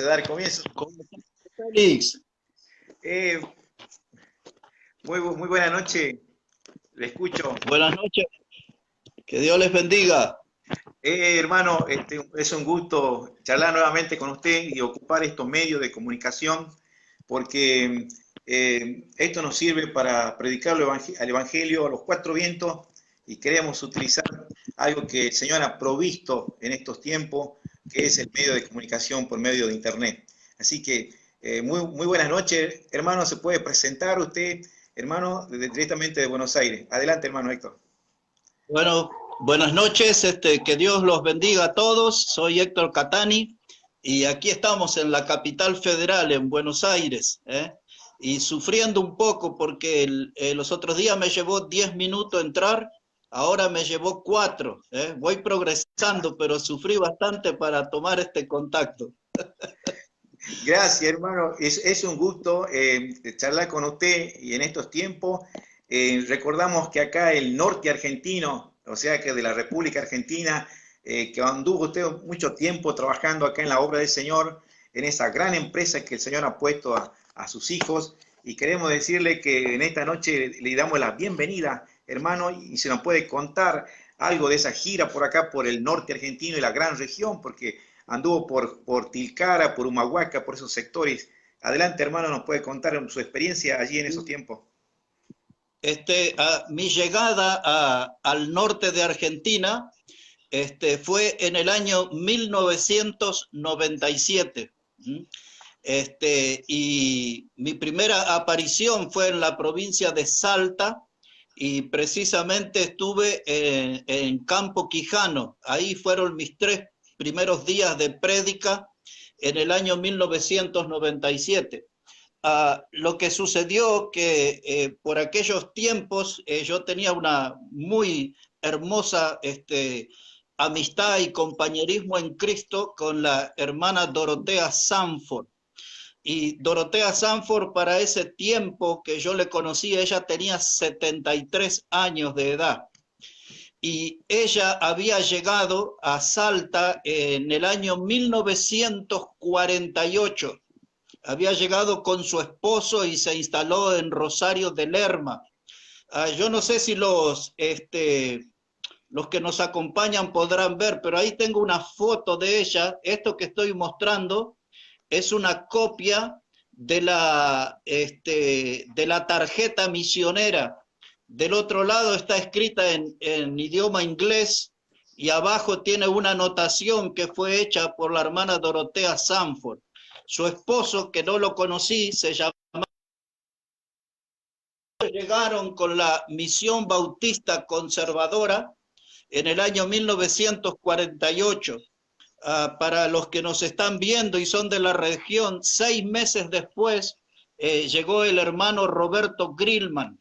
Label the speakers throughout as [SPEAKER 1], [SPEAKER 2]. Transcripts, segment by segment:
[SPEAKER 1] a dar comienzo.
[SPEAKER 2] ¿Cómo estás, Félix?
[SPEAKER 1] Eh, muy buena noche, le escucho.
[SPEAKER 2] Buenas noches, que Dios les bendiga.
[SPEAKER 1] Hermano, es un gusto charlar nuevamente con usted y ocupar estos medios de comunicación, porque esto nos sirve para predicar al Evangelio a los cuatro vientos y queremos utilizar algo que el Señor ha provisto en estos tiempos, que es el medio de comunicación por medio de Internet. Así que muy buenas noches, hermano. ¿Se puede presentar usted, hermano, directamente de Buenos Aires? Adelante, hermano Héctor.
[SPEAKER 2] Bueno, buenas noches, que Dios los bendiga a todos. Soy Héctor Catani y aquí estamos en la capital federal, en Buenos Aires, y sufriendo un poco porque los otros días me llevó 10 minutos entrar, ahora me llevó 4. Voy progresando, pero sufrí bastante para tomar este contacto.
[SPEAKER 1] Gracias, hermano. Es un gusto charlar con usted y en estos tiempos. Recordamos que acá el norte argentino, o sea que de la República Argentina, que anduvo usted mucho tiempo trabajando acá en la obra del Señor, en esa gran empresa que el Señor ha puesto a sus hijos. Y queremos decirle que en esta noche le damos la bienvenida, hermano, y se nos puede contar algo de esa gira por acá, por el norte argentino y la gran región, porque anduvo por Tilcara, por Humahuaca, por esos sectores. Adelante, hermano, nos puede contar su experiencia allí en esos tiempos.
[SPEAKER 2] Mi llegada al norte de Argentina fue en el año 1997. Y mi primera aparición fue en la provincia de Salta, y precisamente estuve en Campo Quijano. Ahí fueron mis 3 primeros días de prédica en el año 1997. Lo que sucedió que por aquellos tiempos yo tenía una muy hermosa amistad y compañerismo en Cristo con la hermana Dorotea Sanford. Y Dorotea Sanford, para ese tiempo que yo le conocí, ella tenía 73 años de edad. Y ella había llegado a Salta en el año 1948. Había llegado con su esposo y se instaló en Rosario de Lerma. Yo no sé si los que nos acompañan podrán ver, pero ahí tengo una foto de ella. Esto que estoy mostrando es una copia de la tarjeta misionera. Del otro lado está escrita en idioma inglés y abajo tiene una anotación que fue hecha por la hermana Dorotea Sanford. Su esposo, que no lo conocí, se llamaba... Llegaron con la Misión Bautista Conservadora en el año 1948. Para los que nos están viendo y son de la región, 6 meses después llegó el hermano Roberto Grillman,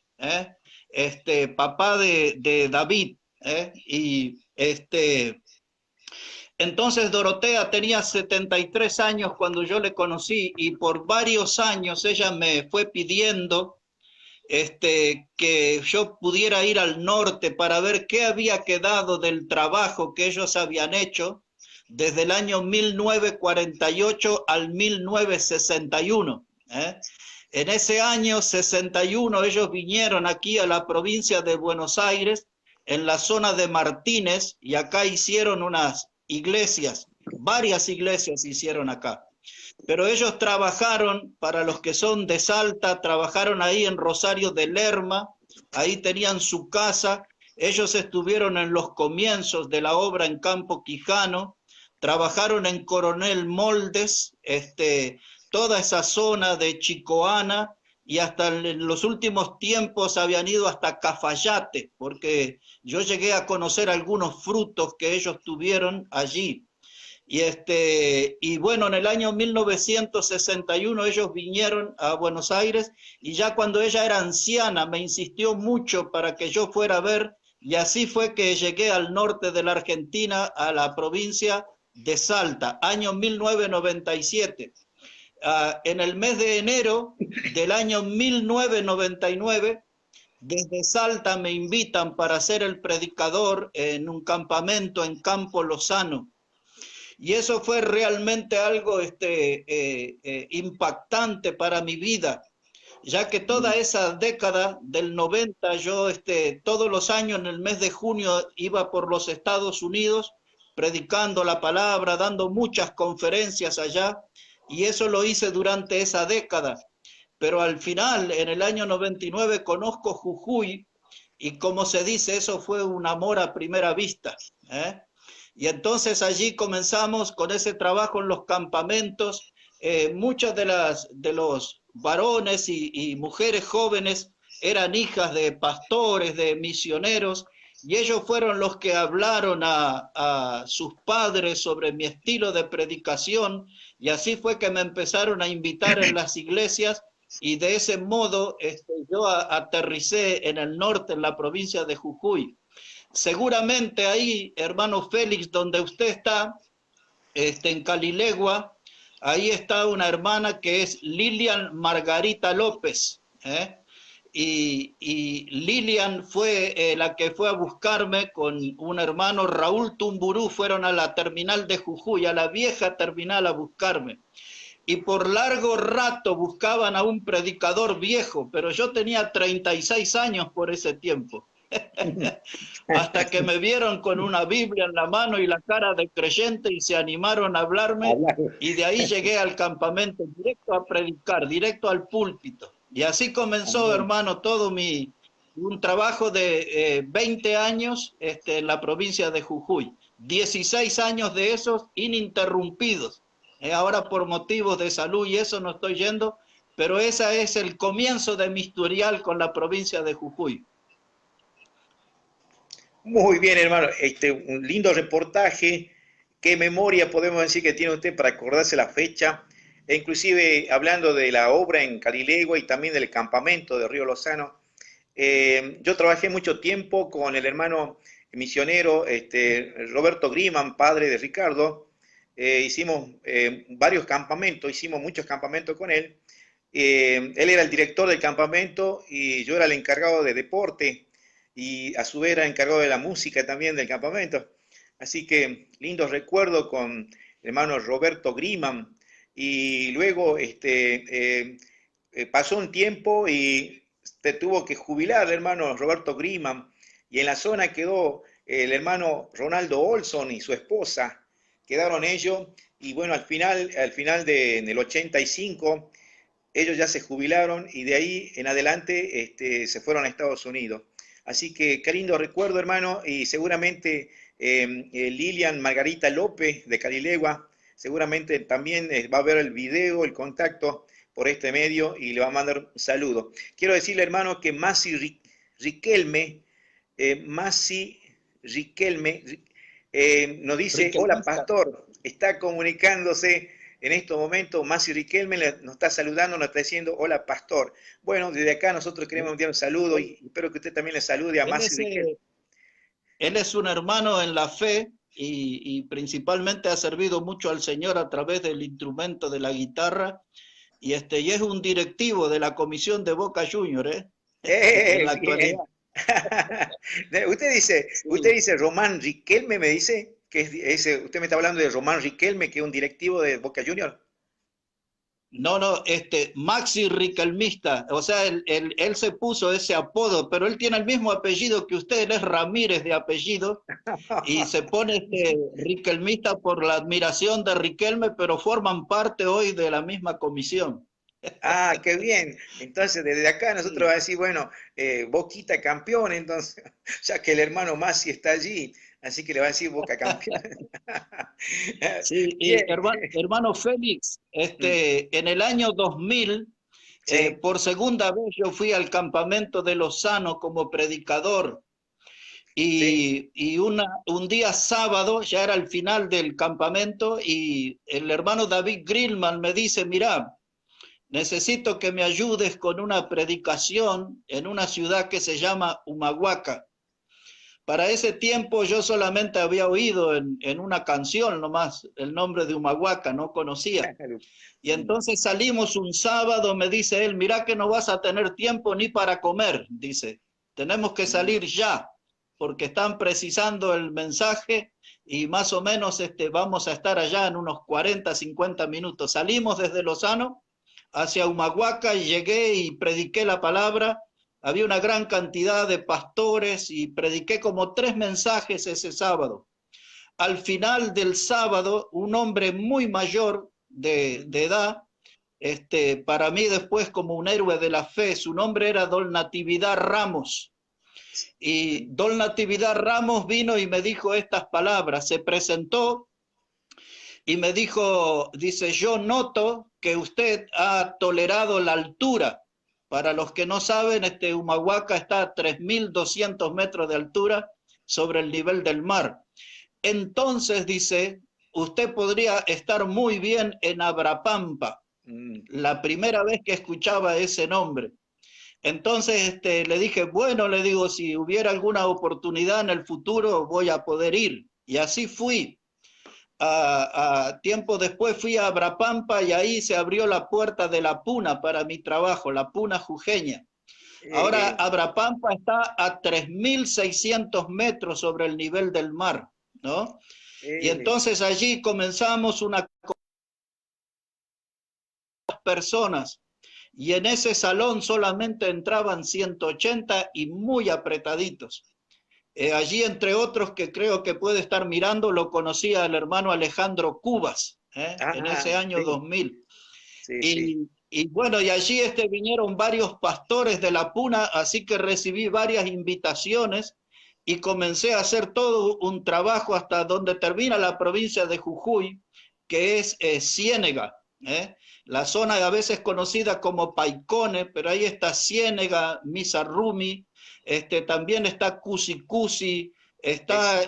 [SPEAKER 2] papá de David, entonces Dorotea tenía 73 años cuando yo le conocí, y por varios años ella me fue pidiendo que yo pudiera ir al norte para ver qué había quedado del trabajo que ellos habían hecho desde el año 1948 al 1961. En ese año 61 ellos vinieron aquí a la provincia de Buenos Aires, en la zona de Martínez, y acá hicieron unas iglesias, varias iglesias hicieron acá. Pero ellos trabajaron, para los que son de Salta, trabajaron ahí en Rosario de Lerma, ahí tenían su casa. Ellos estuvieron en los comienzos de la obra en Campo Quijano, trabajaron en Coronel Moldes, toda esa zona de Chicoana, y hasta en los últimos tiempos habían ido hasta Cafayate, porque yo llegué a conocer algunos frutos que ellos tuvieron allí. Y bueno, en el año 1961 ellos vinieron a Buenos Aires, y ya cuando ella era anciana me insistió mucho para que yo fuera a ver, y así fue que llegué al norte de la Argentina, a la provincia de Salta, año 1997. En el mes de enero del año 1999, desde Salta me invitan para ser el predicador en un campamento en Campo Lozano. Y eso fue realmente algo impactante para mi vida, ya que toda esa década del 90, yo todos los años en el mes de junio iba por los Estados Unidos predicando la palabra, dando muchas conferencias allá, y eso lo hice durante esa década. Pero al final, en el año 99, conozco Jujuy, y como se dice, eso fue un amor a primera vista, ¿eh? Y entonces allí comenzamos con ese trabajo en los campamentos. Muchas de los varones y mujeres jóvenes eran hijas de pastores, de misioneros, y ellos fueron los que hablaron a sus padres sobre mi estilo de predicación, y así fue que me empezaron a invitar en las iglesias, y de ese modo yo aterricé en el norte, en la provincia de Jujuy. Seguramente ahí, hermano Félix, donde usted está, en Calilegua, ahí está una hermana que es Lilian Margarita López, ¿eh? Y Lilian fue la que fue a buscarme con un hermano Raúl Tumburú, fueron a la terminal de Jujuy, a la vieja terminal a buscarme. Y por largo rato buscaban a un predicador viejo, pero yo tenía 36 años por ese tiempo. Hasta que me vieron con una Biblia en la mano y la cara de creyente y se animaron a hablarme, y de ahí llegué al campamento directo a predicar, directo al púlpito. Y así comenzó, hermano, un trabajo de 20 años en la provincia de Jujuy. 16 años de esos ininterrumpidos. Ahora por motivos de salud y eso no estoy yendo, pero ese es el comienzo de mi historial con la provincia de Jujuy.
[SPEAKER 1] Muy bien, hermano. Un lindo reportaje. Qué memoria podemos decir que tiene usted para acordarse la fecha. E inclusive hablando de la obra en Calilegua y también del campamento de Río Lozano. Yo trabajé mucho tiempo con el hermano misionero Roberto Griman, padre de Ricardo. Hicimos varios campamentos, hicimos muchos campamentos con él. Él era el director del campamento y yo era el encargado de deporte, y a su vez era encargado de la música también del campamento. Así que lindos recuerdos con el hermano Roberto Griman. Y luego pasó un tiempo y tuvo que jubilar el hermano Roberto Griman, y en la zona quedó el hermano Ronaldo Olson y su esposa, quedaron ellos, y bueno, al final del 85, ellos ya se jubilaron y de ahí en adelante se fueron a Estados Unidos. Así que qué lindo recuerdo, hermano, y seguramente Lilian Margarita López de Calilegua, seguramente también va a ver el video, el contacto por este medio y le va a mandar un saludo. Quiero decirle, hermano, que Masi Riquelme, nos dice, hola pastor, está comunicándose en estos momentos. Masi Riquelme nos está saludando, nos está diciendo, hola pastor. Bueno, desde acá nosotros queremos enviar un saludo y espero que usted también le salude a Masi Riquelme.
[SPEAKER 2] Él es un hermano en la fe y principalmente ha servido mucho al Señor a través del instrumento de la guitarra, y es un directivo de la comisión de Boca Juniors, en la actualidad.
[SPEAKER 1] Usted dice Román Riquelme, me dice que usted me está hablando de Román Riquelme, que es un directivo de Boca Juniors.
[SPEAKER 2] No, Maxi Riquelmista, o sea, él se puso ese apodo, pero él tiene el mismo apellido que usted, él es Ramírez de apellido, y se pone Riquelmista por la admiración de Riquelme, pero forman parte hoy de la misma comisión.
[SPEAKER 1] Ah, qué bien. Entonces, desde acá nosotros vamos a decir, bueno, Boquita campeón, entonces, ya que el hermano Masi está allí, así que le va a decir Boca campeón.
[SPEAKER 2] Sí, y hermano Félix, en el año 2000,
[SPEAKER 1] sí.
[SPEAKER 2] por segunda vez yo fui al campamento de Lozano como predicador, y un día sábado, ya era el final del campamento, y el hermano David Grillman me dice, mira, necesito que me ayudes con una predicación en una ciudad que se llama Humahuaca. Para ese tiempo yo solamente había oído en una canción nomás el nombre de Humahuaca, no conocía. Y entonces salimos un sábado, me dice él, mira que no vas a tener tiempo ni para comer, dice, tenemos que salir ya, porque están precisando el mensaje y más o menos vamos a estar allá en unos 40, 50 minutos. Salimos desde Lozano hacia Humahuaca y llegué y prediqué la palabra. Había una gran cantidad de pastores y prediqué como 3 mensajes ese sábado. Al final del sábado, un hombre muy mayor de edad, para mí después como un héroe de la fe, su nombre era Don Natividad Ramos. Y Don Natividad Ramos vino y me dijo estas palabras, se presentó y me dijo, dice, yo noto que usted ha tolerado la altura. Para los que no saben, Humahuaca está a 3.200 metros de altura sobre el nivel del mar. Entonces, dice, usted podría estar muy bien en Abrapampa. La primera vez que escuchaba ese nombre. Entonces le dije, bueno, le digo, si hubiera alguna oportunidad en el futuro voy a poder ir. Y así fui. Tiempo después fui a Abrapampa y ahí se abrió la puerta de la Puna para mi trabajo, la Puna jujeña. Ahora Abrapampa está a 3.600 metros sobre el nivel del mar, ¿no? Y entonces allí comenzamos una personas y en ese salón solamente entraban 180 y muy apretaditos. Allí, entre otros que creo que puede estar mirando, lo conocía el hermano Alejandro Cubas, en ese año sí. 2000. Sí, sí. Y bueno, y allí vinieron varios pastores de la Puna, así que recibí varias invitaciones y comencé a hacer todo un trabajo hasta donde termina la provincia de Jujuy, que es Ciénega, la zona a veces conocida como Paicone, pero ahí está Ciénega, Misarrumi, también está Cusicusi, está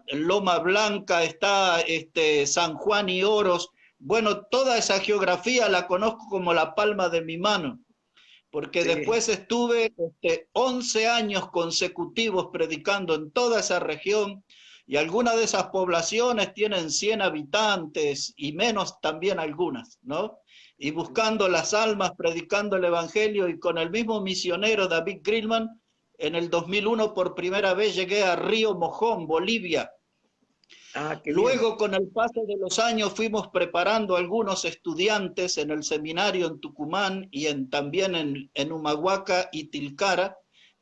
[SPEAKER 2] Loma Blanca, está San Juan y Oros. Bueno, toda esa geografía la conozco como la palma de mi mano, porque sí. Después estuve 11 años consecutivos predicando en toda esa región, y algunas de esas poblaciones tienen 100 habitantes y menos también algunas, ¿no? Y buscando las almas, predicando el evangelio, y con el mismo misionero David Grillman, en el 2001 por primera vez llegué a Río Mojón, Bolivia. Luego, bien. Con el paso de los años, fuimos preparando algunos estudiantes en el seminario en Tucumán y también en Humahuaca y Tilcara.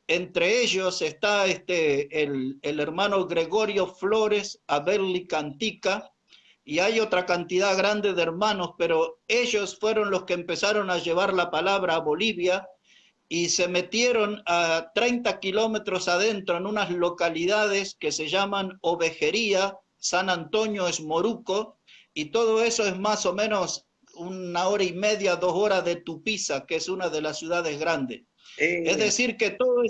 [SPEAKER 2] Entre ellos está el hermano Gregorio Flores Aberli Cantica, y hay otra cantidad grande de hermanos, pero ellos fueron los que empezaron a llevar la palabra a Bolivia y se metieron a 30 kilómetros adentro en unas localidades que se llaman Ovejería, San Antonio, Esmoruco, y todo eso es más o menos 1 hora y media, 2 horas de Tupiza, que es una de las ciudades grandes. Es decir, que toda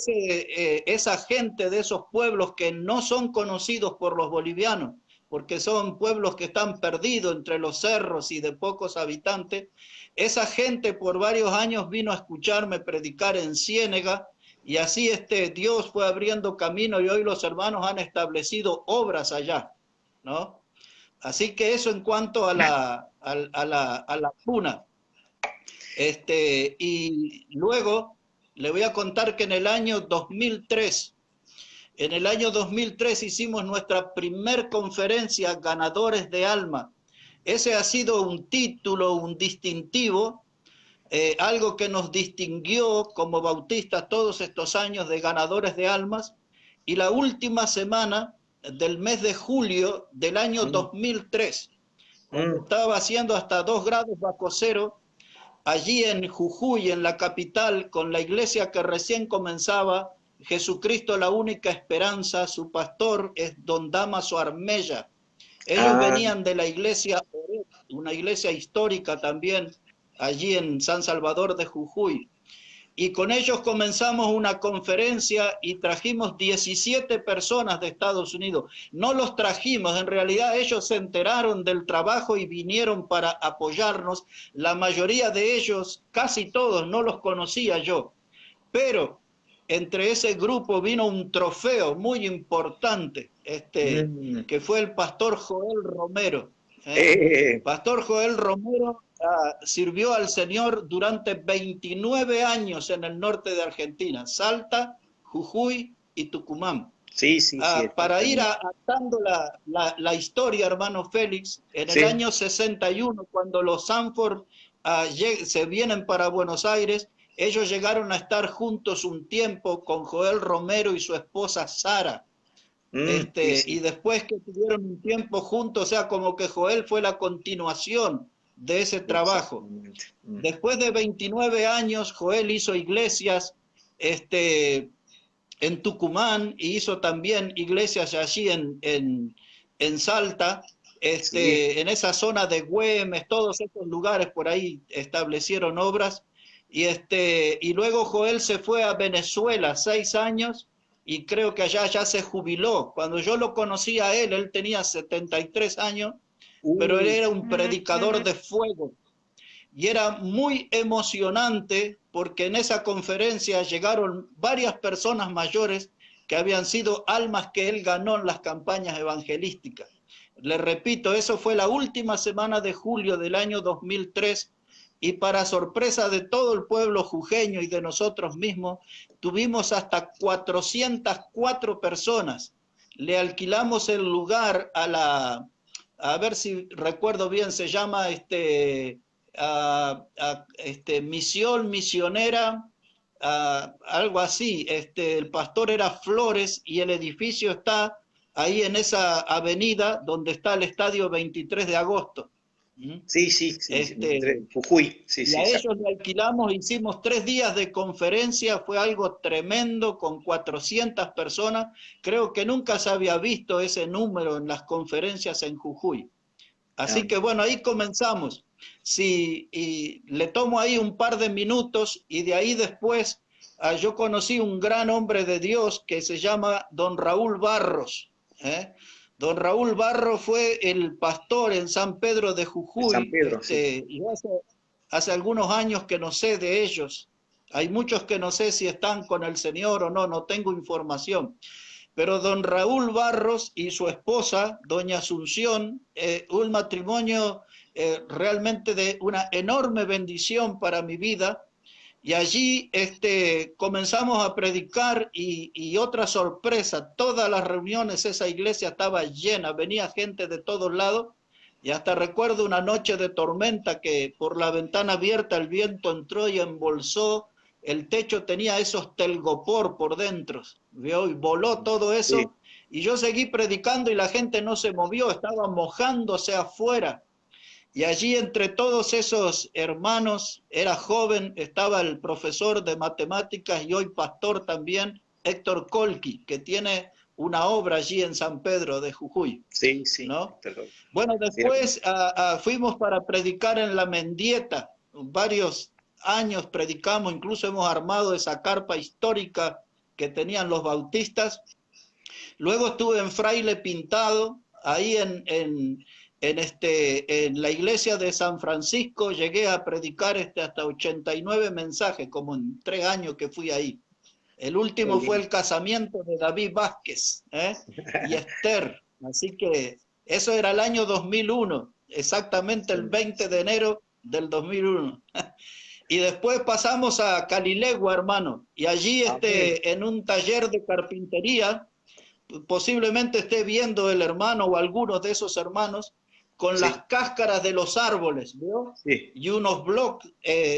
[SPEAKER 2] esa gente de esos pueblos que no son conocidos por los bolivianos, porque son pueblos que están perdidos entre los cerros y de pocos habitantes, esa gente por varios años vino a escucharme predicar en Ciénega, y así Dios fue abriendo camino, y hoy los hermanos han establecido obras allá, ¿no? Así que eso en cuanto a la Puna. Y luego le voy a contar que en el año 2003 hicimos nuestra primer conferencia Ganadores de Alma. Ese ha sido un título, un distintivo, algo que nos distinguió como bautistas todos estos años de Ganadores de Almas. Y la última semana del mes de julio del año 2003, cuando estaba haciendo hasta 2 grados bajo cero, allí en Jujuy, en la capital, con la iglesia que recién comenzaba, Jesucristo la única esperanza, su pastor es don Damaso Armella. Ellos venían de la iglesia, una iglesia histórica también, allí en San Salvador de Jujuy. Y con ellos comenzamos una conferencia y trajimos 17 personas de Estados Unidos. No los trajimos, en realidad ellos se enteraron del trabajo y vinieron para apoyarnos. La mayoría de ellos, casi todos, no los conocía yo. Pero entre ese grupo vino un trofeo muy importante, que fue el pastor Joel Romero. Pastor Joel Romero sirvió al Señor durante 29 años en el norte de Argentina, Salta, Jujuy y Tucumán.
[SPEAKER 1] Sí, sí, sí,
[SPEAKER 2] Para ir
[SPEAKER 1] exactamente.
[SPEAKER 2] atando la historia, hermano Félix, en el
[SPEAKER 1] Sí.
[SPEAKER 2] año 61, cuando los Sanford se vienen para Buenos Aires, ellos llegaron a estar juntos un tiempo con Joel Romero y su esposa Sara.
[SPEAKER 1] Sí,
[SPEAKER 2] Y
[SPEAKER 1] sí.
[SPEAKER 2] después que tuvieron un tiempo juntos, o sea, como que Joel fue la continuación de ese trabajo.
[SPEAKER 1] Exactamente.
[SPEAKER 2] Después de 29 años, Joel hizo iglesias en Tucumán y hizo también iglesias allí en Salta,
[SPEAKER 1] Sí.
[SPEAKER 2] en esa zona de Güemes, todos esos lugares por ahí establecieron obras. Y luego Joel se fue a Venezuela 6 años y creo que allá ya se jubiló. Cuando yo lo conocí a él tenía 73 años, pero él
[SPEAKER 1] Uh,
[SPEAKER 2] era un predicador de fuego. Y era muy emocionante porque en esa conferencia llegaron varias personas mayores que habían sido almas que él ganó en las campañas evangelísticas. Le repito, eso fue la última semana de julio del año 2003 y para sorpresa de todo el pueblo jujeño y de nosotros mismos, tuvimos hasta 404 personas. Le alquilamos el lugar a ver si recuerdo bien, se llama misión misionera, algo así. El pastor era Flores y el edificio está ahí en esa avenida donde está el estadio 23 de agosto. ¿Mm?
[SPEAKER 1] sí, sí, sí, sí,
[SPEAKER 2] Este,
[SPEAKER 1] Jujuy, sí,
[SPEAKER 2] y
[SPEAKER 1] sí,
[SPEAKER 2] a
[SPEAKER 1] exacto.
[SPEAKER 2] ellos le alquilamos, hicimos 3 días de conferencia, fue algo tremendo con 400 personas. Creo que nunca se había visto ese número en las conferencias en Jujuy.
[SPEAKER 1] Ah,
[SPEAKER 2] Así que bueno, ahí comenzamos. Sí, y le tomo ahí un par de minutos y de ahí después yo conocí un gran hombre de Dios que se llama don Raúl Barros. ¿eh? Don Raúl Barros fue el pastor en San Pedro de
[SPEAKER 1] de San
[SPEAKER 2] Jujuy.
[SPEAKER 1] Pedro, sí.
[SPEAKER 2] Y hace algunos años que no sé de ellos. Hay muchos que no sé si están con el Señor o no, no tengo información. Pero don Raúl Barros y su esposa, doña Asunción, un matrimonio realmente de una enorme bendición para mi vida. Y allí comenzamos a predicar y otra sorpresa, todas las reuniones, esa iglesia estaba llena, venía gente de todos lados. Y hasta recuerdo una noche de tormenta que por la ventana abierta el viento entró y embolsó, el techo tenía esos telgopor por dentro, ¿vio? Y voló todo
[SPEAKER 1] Sí,
[SPEAKER 2] eso. Y yo seguí predicando y la gente no se movió, estaba mojándose afuera. Y allí entre todos esos hermanos, era joven, estaba el profesor de matemáticas y hoy pastor también, Héctor Colqui, que tiene una obra allí en San Pedro de Jujuy,
[SPEAKER 1] sí, sí.
[SPEAKER 2] ¿no? Bueno,
[SPEAKER 1] Sí, lo
[SPEAKER 2] después
[SPEAKER 1] conozco.
[SPEAKER 2] fuimos para predicar en La Mendieta, varios años predicamos, incluso hemos armado esa carpa histórica que tenían los bautistas. Luego estuve en Fraile Pintado, ahí en la iglesia de San Francisco, llegué a predicar hasta 89 mensajes, como en 3 años que fui ahí. El
[SPEAKER 1] Qué
[SPEAKER 2] último fue
[SPEAKER 1] lindo.
[SPEAKER 2] el casamiento de David Vázquez y Esther, así que eso era el año 2001, exactamente el
[SPEAKER 1] Sí,
[SPEAKER 2] 20 de
[SPEAKER 1] sí.
[SPEAKER 2] enero del 2001. Y después pasamos a Calilegua, hermano, y allí
[SPEAKER 1] Amén.
[SPEAKER 2] en un taller de carpintería, posiblemente esté viendo el hermano o algunos de esos hermanos con
[SPEAKER 1] Sí,
[SPEAKER 2] las cáscaras de los árboles, ¿vio?
[SPEAKER 1] sí,
[SPEAKER 2] Y unos bloques,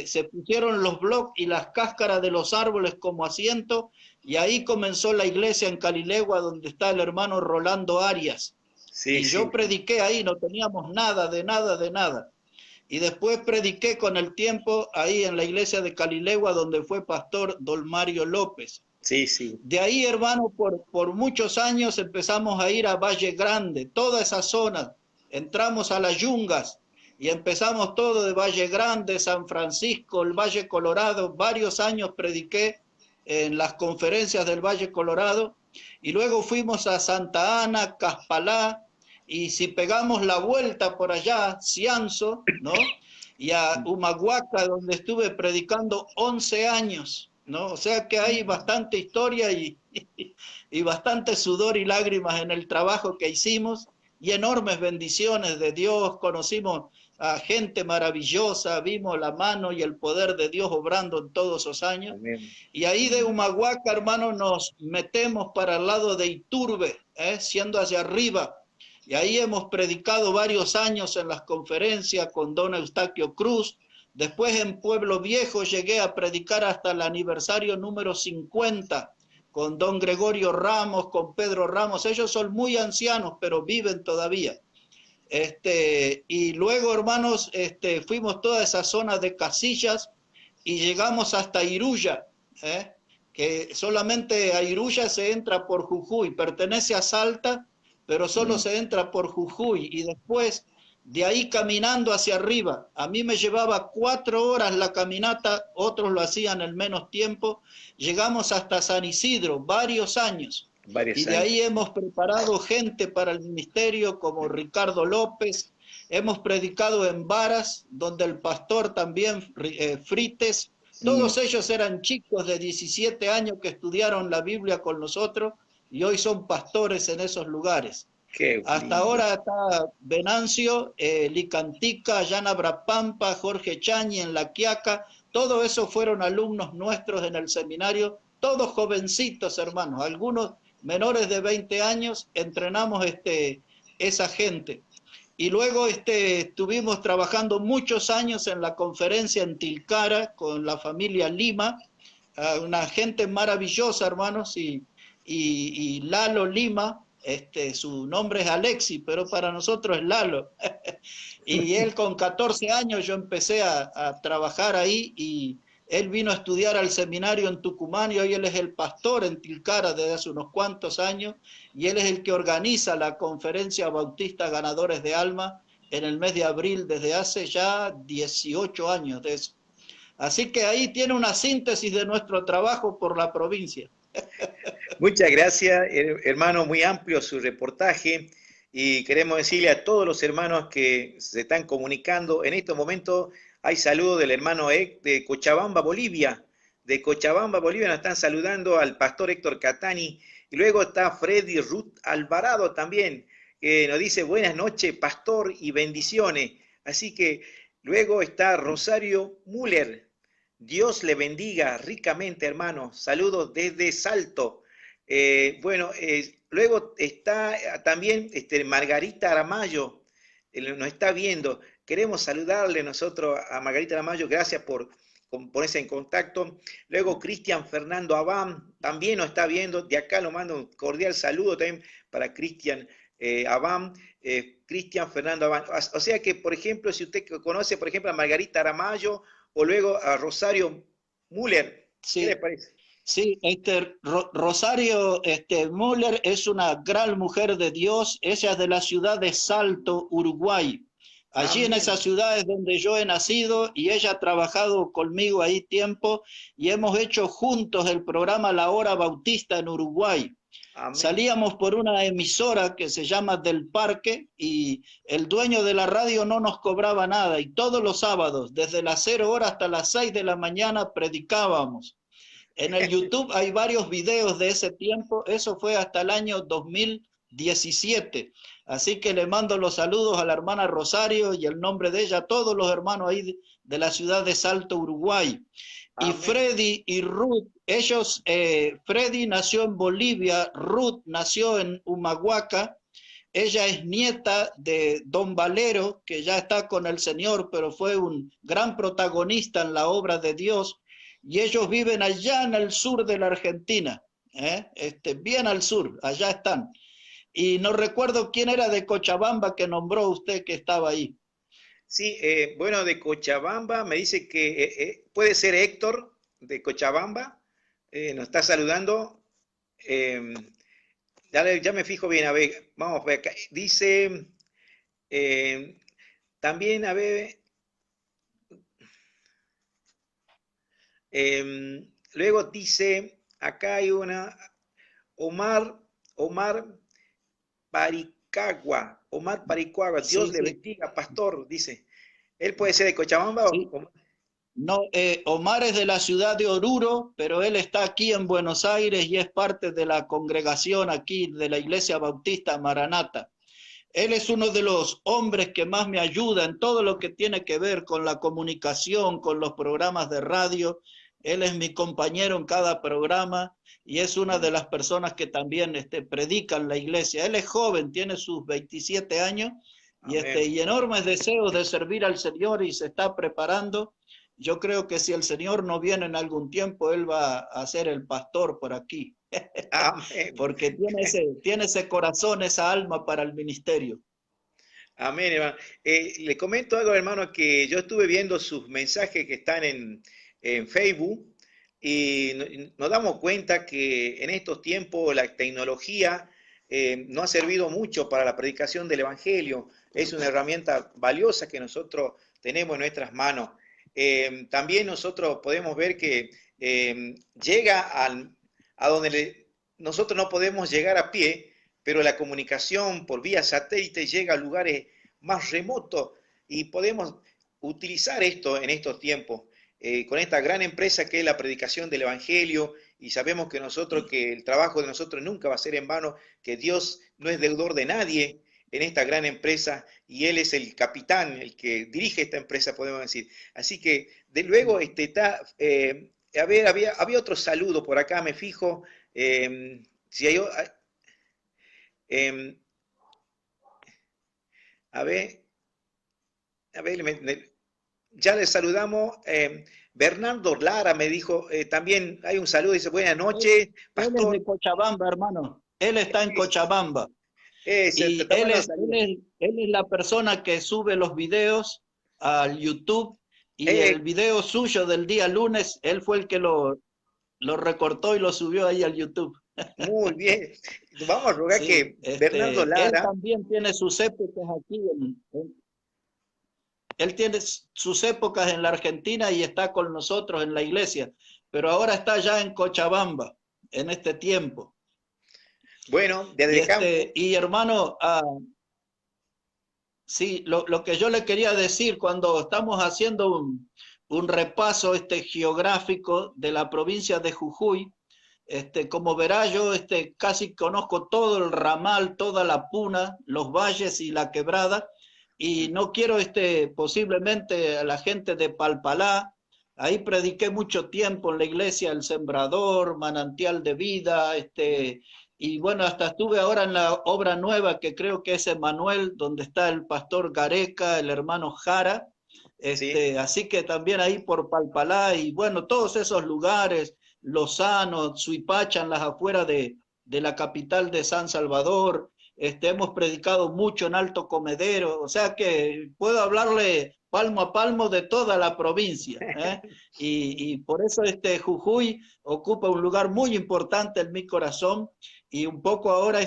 [SPEAKER 2] se pusieron los bloques y las cáscaras de los árboles como asiento, y ahí comenzó la iglesia en Calilegua, donde está el hermano Rolando Arias.
[SPEAKER 1] sí,
[SPEAKER 2] Y yo
[SPEAKER 1] sí.
[SPEAKER 2] prediqué ahí, no teníamos nada, de nada, de nada. Y después prediqué con el tiempo ahí en la iglesia de Calilegua, donde fue pastor don Mario López.
[SPEAKER 1] Sí, sí.
[SPEAKER 2] De ahí, hermano, por muchos años empezamos a ir a Valle Grande, toda esa zona. Entramos a las Yungas y empezamos todo de Valle Grande, San Francisco, el Valle Colorado. Varios años prediqué en las conferencias del Valle Colorado. Y luego fuimos a Santa Ana, Caspalá, y si pegamos la vuelta por allá, Cianzo, ¿no? Y a Humahuaca, donde estuve predicando 11 años, ¿no? O sea que hay bastante historia y bastante sudor y lágrimas en el trabajo que hicimos y enormes bendiciones de Dios. Conocimos a gente maravillosa, vimos la mano y el poder de Dios obrando en todos esos años.
[SPEAKER 1] Amén.
[SPEAKER 2] Y ahí de Humahuaca, hermano, nos metemos para el lado de Iturbe, siendo hacia arriba. Y ahí hemos predicado varios años en las conferencias con don Eustaquio Cruz. Después en Pueblo Viejo llegué a predicar hasta el aniversario número 50 con don Gregorio Ramos, con Pedro Ramos. Ellos son muy ancianos, pero viven todavía. Y luego, hermanos, fuimos toda esa zona de Casillas y llegamos hasta Iruya, que solamente a Iruya se entra por Jujuy, pertenece a Salta, pero solo se entra por Jujuy, y después de ahí caminando hacia arriba. A mí me llevaba 4 horas la caminata, otros lo hacían en menos tiempo. Llegamos hasta San Isidro, varios años. Y de ahí hemos preparado gente para el ministerio como Ricardo López. Hemos predicado en Varas, donde el pastor también, Frites. Todos ellos eran chicos de 17 años que estudiaron la Biblia con nosotros y hoy son pastores en esos lugares. Hasta ahora está Venancio, Licantica, Yana Brapampa, Jorge Chañi en La Quiaca. Todos esos fueron alumnos nuestros en el seminario, todos jovencitos, hermanos, algunos menores de 20 años, entrenamos esa gente. Y luego estuvimos trabajando muchos años en la conferencia en Tilcara con la familia Lima, una gente maravillosa, hermanos, y Lalo Lima, su nombre es Alexi, pero para nosotros es Lalo. Y él con 14 años yo empecé a trabajar ahí, y él vino a estudiar al seminario en Tucumán y hoy él es el pastor en Tilcara desde hace unos cuantos años, y él es el que organiza la conferencia bautista Ganadores de Alma en el mes de abril desde hace ya 18 años de eso. Así que ahí tiene una síntesis de nuestro trabajo por la provincia.
[SPEAKER 1] Muchas gracias, hermano, muy amplio su reportaje, y queremos decirle a todos los hermanos que se están comunicando en estos momentos. Hay saludos del hermano de Cochabamba, Bolivia. De Cochabamba, Bolivia nos están saludando al pastor Héctor Catani. Y luego está Freddy Ruth Alvarado también, que nos dice buenas noches, pastor, y bendiciones. Así que luego está Rosario Müller. Dios le bendiga ricamente, hermano. Saludos desde Salto. Luego está también Margarita Aramayo, nos está viendo. Queremos saludarle nosotros a Margarita Aramayo, gracias por ponerse en contacto. Luego Cristian Fernando Abam también nos está viendo, de acá lo mando un cordial saludo también para Cristian Abam, Cristian Fernando Abam. O sea que, por ejemplo, si usted conoce, por ejemplo, a Margarita Aramayo o luego a Rosario Müller,
[SPEAKER 2] sí.
[SPEAKER 1] ¿Qué le parece?
[SPEAKER 2] Sí, Rosario Müller es una gran mujer de Dios. Ella es de la ciudad de Salto, Uruguay. Allí en esa ciudad es donde yo he nacido, y ella ha trabajado conmigo ahí tiempo, y hemos hecho juntos el programa La Hora Bautista en Uruguay. Amén. Salíamos por una emisora que se llama Del Parque, y el dueño de la radio no nos cobraba nada, y todos los sábados, desde las 0 horas hasta las 6 de la mañana, predicábamos. En el YouTube hay varios videos de ese tiempo, eso fue hasta el año 2017. Así que le mando los saludos a la hermana Rosario y el nombre de ella, a todos los hermanos ahí de la ciudad de Salto, Uruguay. Amén. Y Freddy y Ruth, ellos, Freddy nació en Bolivia, Ruth nació en Humahuaca. Ella es nieta de don Valero, que ya está con el Señor, pero fue un gran protagonista en la obra de Dios. Y ellos viven allá en el sur de la Argentina, bien al sur, allá están. Y no recuerdo quién era de Cochabamba que nombró usted que estaba ahí.
[SPEAKER 1] Sí, bueno, de Cochabamba me dice que puede ser Héctor de Cochabamba, nos está saludando. Ya me fijo bien, a ver, vamos a ver acá. Dice, también, a ver, luego dice, acá hay una, Omar Paricagua, Dios le bendiga, pastor, dice. ¿Él puede ser de Cochabamba?
[SPEAKER 2] Sí. No, Omar es de la ciudad de Oruro, pero él está aquí en Buenos Aires y es parte de la congregación aquí de la Iglesia Bautista Maranata. Él es uno de los hombres que más me ayuda en todo lo que tiene que ver con la comunicación, con los programas de radio. Él es mi compañero en cada programa y es una de las personas que también predica en la iglesia. Él es joven, tiene sus 27 años y enormes deseos de servir al Señor y se está preparando. Yo creo que si el Señor no viene en algún tiempo, él va a ser el pastor por aquí.
[SPEAKER 1] Amén.
[SPEAKER 2] Porque tiene ese corazón, esa alma para el ministerio.
[SPEAKER 1] Amén, hermano. Le comento algo, hermano, que yo estuve viendo sus mensajes que están en Facebook y nos damos cuenta que en estos tiempos la tecnología no ha servido mucho para la predicación del Evangelio. Es una herramienta valiosa que nosotros tenemos en nuestras manos. También nosotros podemos ver que llega a donde nosotros no podemos llegar a pie, pero la comunicación por vía satélite llega a lugares más remotos y podemos utilizar esto en estos tiempos, con esta gran empresa que es la predicación del Evangelio, y sabemos que nosotros, que el trabajo de nosotros nunca va a ser en vano, que Dios no es deudor de nadie en esta gran empresa, y Él es el capitán, el que dirige esta empresa, podemos decir. Así que, de luego, a ver, había otro saludo por acá, me fijo, si hay... Eh, a ver, ya le saludamos. Bernardo Lara me dijo, también hay un saludo, dice, buenas noches,
[SPEAKER 2] pastor. Él es de
[SPEAKER 1] pastor.
[SPEAKER 2] Cochabamba, hermano. Él está en Cochabamba. Y él es la persona que sube los videos al YouTube y el video suyo del día lunes, él fue el que lo recortó y lo subió ahí al YouTube.
[SPEAKER 1] Muy bien. Vamos a rogar que Bernardo Lara...
[SPEAKER 2] Él también tiene sus épocas aquí. Él tiene sus épocas en la Argentina y está con nosotros en la iglesia, pero ahora está ya en Cochabamba, en este tiempo.
[SPEAKER 1] Bueno, desde campo.
[SPEAKER 2] Y hermano, sí, lo que yo le quería decir cuando estamos haciendo un repaso geográfico de la provincia de Jujuy, como verá, yo casi conozco todo el ramal, toda la puna, los valles y la quebrada, y no quiero posiblemente a la gente de Palpalá. Ahí prediqué mucho tiempo en la iglesia El Sembrador, Manantial de Vida, y bueno, hasta estuve ahora en la obra nueva que creo que es Emanuel, donde está el pastor Gareca, el hermano Jara,
[SPEAKER 1] Sí.
[SPEAKER 2] Así que también ahí por Palpalá, y bueno, todos esos lugares, Lozano, Suipacha, en las afueras de la capital de San Salvador. Hemos predicado mucho en Alto Comedero, o sea que puedo hablarle palmo a palmo de toda la provincia, ¿eh? Y por eso Jujuy ocupa un lugar muy importante en mi corazón, y un poco ahora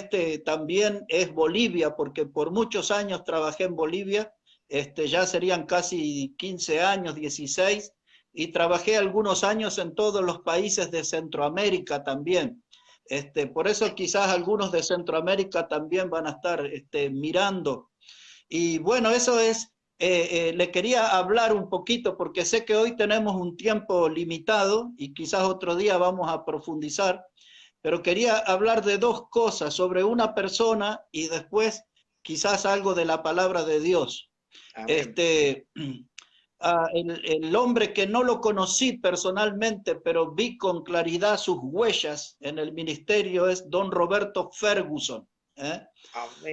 [SPEAKER 2] también es Bolivia, porque por muchos años trabajé en Bolivia, ya serían casi 15 años, 16, y trabajé algunos años en todos los países de Centroamérica también. Por eso quizás algunos de Centroamérica también van a estar mirando. Y bueno, eso es, le quería hablar un poquito porque sé que hoy tenemos un tiempo limitado y quizás otro día vamos a profundizar, pero quería hablar de dos cosas, sobre una persona y después quizás algo de la palabra de Dios. El hombre que no lo conocí personalmente, pero vi con claridad sus huellas en el ministerio, es don Roberto Ferguson.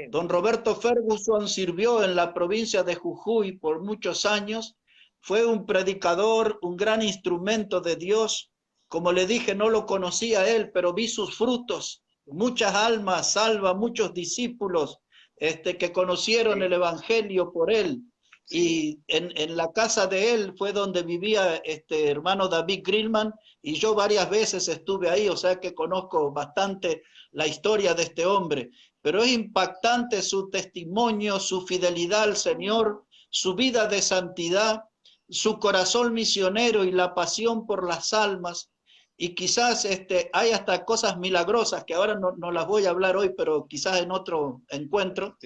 [SPEAKER 2] Don Roberto Ferguson sirvió en la provincia de Jujuy por muchos años, fue un predicador, un gran instrumento de Dios. Como le dije, no lo conocía a él, pero vi sus frutos, muchas almas salva, muchos discípulos que conocieron el evangelio por él. Y en la casa de él fue donde vivía hermano David Grillman, y yo varias veces estuve ahí, o sea que conozco bastante la historia de este hombre, pero es impactante su testimonio, su fidelidad al Señor, su vida de santidad, su corazón misionero y la pasión por las almas. Y quizás hay hasta cosas milagrosas que ahora no las voy a hablar hoy, pero quizás en otro encuentro,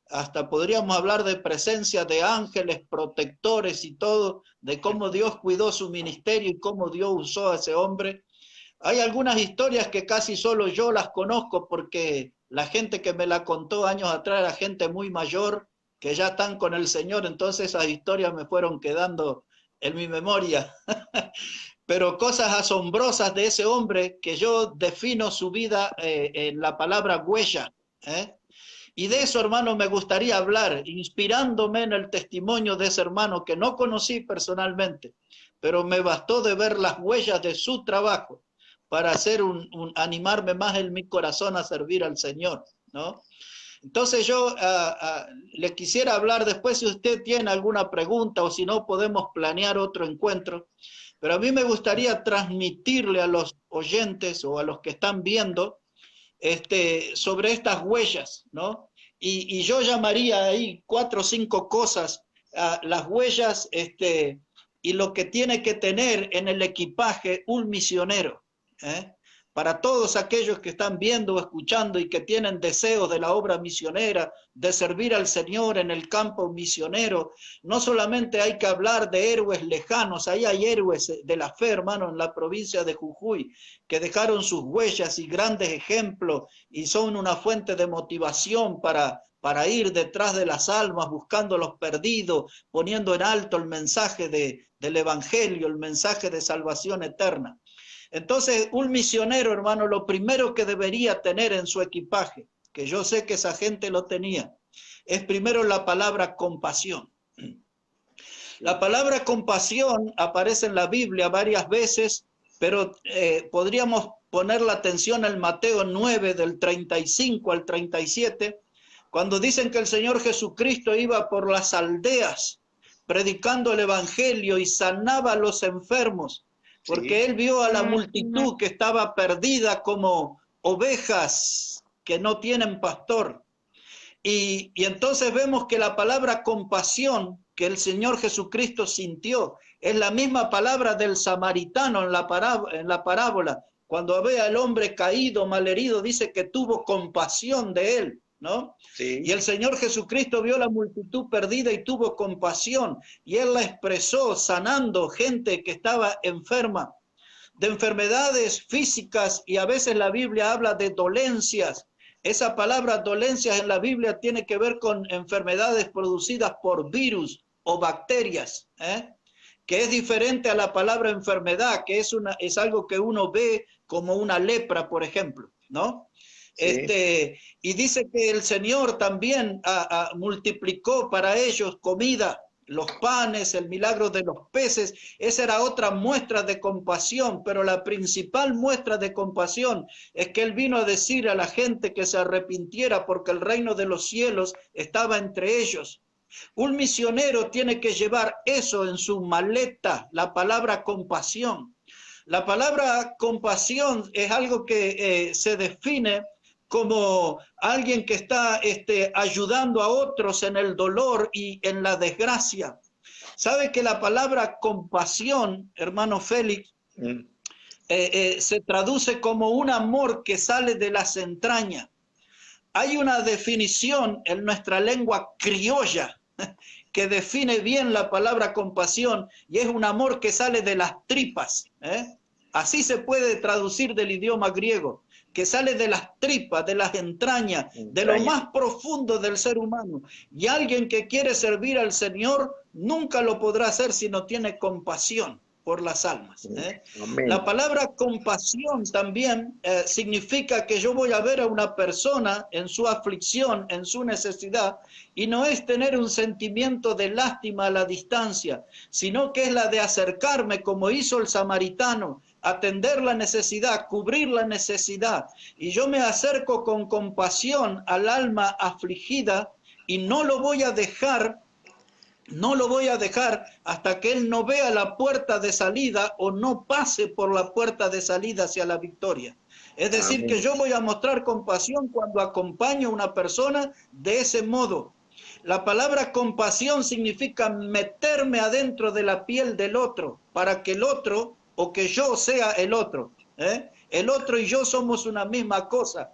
[SPEAKER 2] hasta podríamos hablar de presencia de ángeles protectores y todo, de cómo Dios cuidó su ministerio y cómo Dios usó a ese hombre. Hay algunas historias que casi solo yo las conozco porque la gente que me la contó años atrás era gente muy mayor, que ya están con el Señor, entonces esas historias me fueron quedando en mi memoria. Pero cosas asombrosas de ese hombre que yo defino su vida en la palabra huella. ¿Eh? Y de eso, hermano, me gustaría hablar, inspirándome en el testimonio de ese hermano que no conocí personalmente, pero me bastó de ver las huellas de su trabajo para hacer animarme más en mi corazón a servir al Señor, ¿no? Entonces yo le quisiera hablar después si usted tiene alguna pregunta o si no podemos planear otro encuentro, pero a mí me gustaría transmitirle a los oyentes o a los que están viendo sobre estas huellas, ¿no? Y yo llamaría ahí 4 o 5 cosas, las huellas y lo que tiene que tener en el equipaje un misionero, ¿eh? Para todos aquellos que están viendo o escuchando y que tienen deseos de la obra misionera, de servir al Señor en el campo misionero, no solamente hay que hablar de héroes lejanos, ahí hay héroes de la fe, hermano, en la provincia de Jujuy, que dejaron sus huellas y grandes ejemplos y son una fuente de motivación para ir detrás de las almas, buscando los perdidos, poniendo en alto el mensaje del Evangelio, el mensaje de salvación eterna. Entonces, un misionero, hermano, lo primero que debería tener en su equipaje, que yo sé que esa gente lo tenía, es primero la palabra compasión. La palabra compasión aparece en la Biblia varias veces, pero podríamos poner la atención al Mateo 9, del 35 al 37, cuando dicen que el Señor Jesucristo iba por las aldeas predicando el Evangelio y sanaba a los enfermos, porque él vio a la multitud que estaba perdida como ovejas que no tienen pastor. Y entonces vemos que la palabra compasión que el Señor Jesucristo sintió es la misma palabra del samaritano en la parábola. Cuando ve al hombre caído, malherido, dice que tuvo compasión de él, ¿no? Sí. Y el Señor Jesucristo vio la multitud perdida y tuvo compasión, y él la expresó sanando gente que estaba enferma, de enfermedades físicas, y a veces la Biblia habla de dolencias. Esa palabra dolencias en la Biblia tiene que ver con enfermedades producidas por virus o bacterias, que es diferente a la palabra enfermedad, que es algo que uno ve como una lepra, por ejemplo, ¿no? Sí. Y dice que el Señor también multiplicó para ellos comida, los panes, el milagro de los peces. Esa era otra muestra de compasión, pero la principal muestra de compasión es que Él vino a decir a la gente que se arrepintiera porque el reino de los cielos estaba entre ellos. Un misionero tiene que llevar eso en su maleta, la palabra compasión. La palabra compasión es algo que se define como alguien que está ayudando a otros en el dolor y en la desgracia. ¿Sabe que la palabra compasión, hermano Félix, se traduce como un amor que sale de las entrañas? Hay una definición en nuestra lengua criolla que define bien la palabra compasión, y es un amor que sale de las tripas. Así se puede traducir del idioma griego, que sale de las tripas, de las entrañas, de lo más profundo del ser humano. Y alguien que quiere servir al Señor nunca lo podrá hacer si no tiene compasión por las almas. La palabra compasión también significa que yo voy a ver a una persona en su aflicción, en su necesidad, y no es tener un sentimiento de lástima a la distancia, sino que es la de acercarme como hizo el samaritano, atender la necesidad, cubrir la necesidad, y yo me acerco con compasión al alma afligida y no lo voy a dejar hasta que él no vea la puerta de salida o no pase por la puerta de salida hacia la victoria. Es decir, que yo voy a mostrar compasión cuando acompaño a una persona de ese modo. La palabra compasión significa meterme adentro de la piel del otro para que el otro o que yo sea el otro. El otro y yo somos una misma cosa.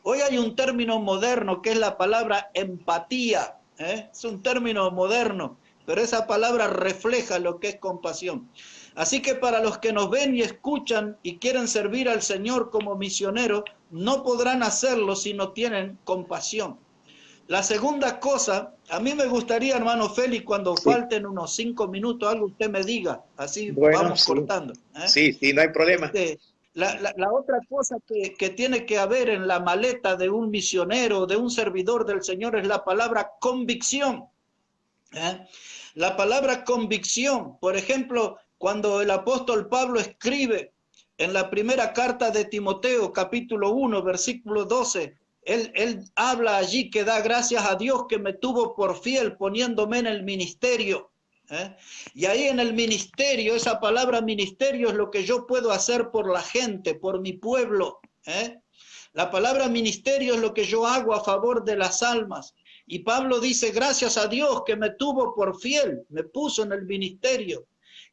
[SPEAKER 2] Hoy hay un término moderno que es la palabra empatía. Es un término moderno pero esa palabra refleja lo que es compasión. Así que para los que nos ven y escuchan y quieren servir al Señor como misioneros, no podrán hacerlo si no tienen compasión. La segunda cosa, a mí me gustaría, hermano Félix, cuando falten unos 5 minutos, algo usted me diga, así vamos cortando.
[SPEAKER 1] Sí, no hay problema.
[SPEAKER 2] La otra cosa que tiene que haber en la maleta de un misionero, de un servidor del Señor, es la palabra convicción. La palabra convicción, por ejemplo, cuando el apóstol Pablo escribe en la primera carta de Timoteo, capítulo 1, versículo 12, él habla allí que da gracias a Dios que me tuvo por fiel poniéndome en el ministerio. Y ahí en el ministerio, esa palabra ministerio es lo que yo puedo hacer por la gente, por mi pueblo. La palabra ministerio es lo que yo hago a favor de las almas. Y Pablo dice, gracias a Dios que me tuvo por fiel, me puso en el ministerio.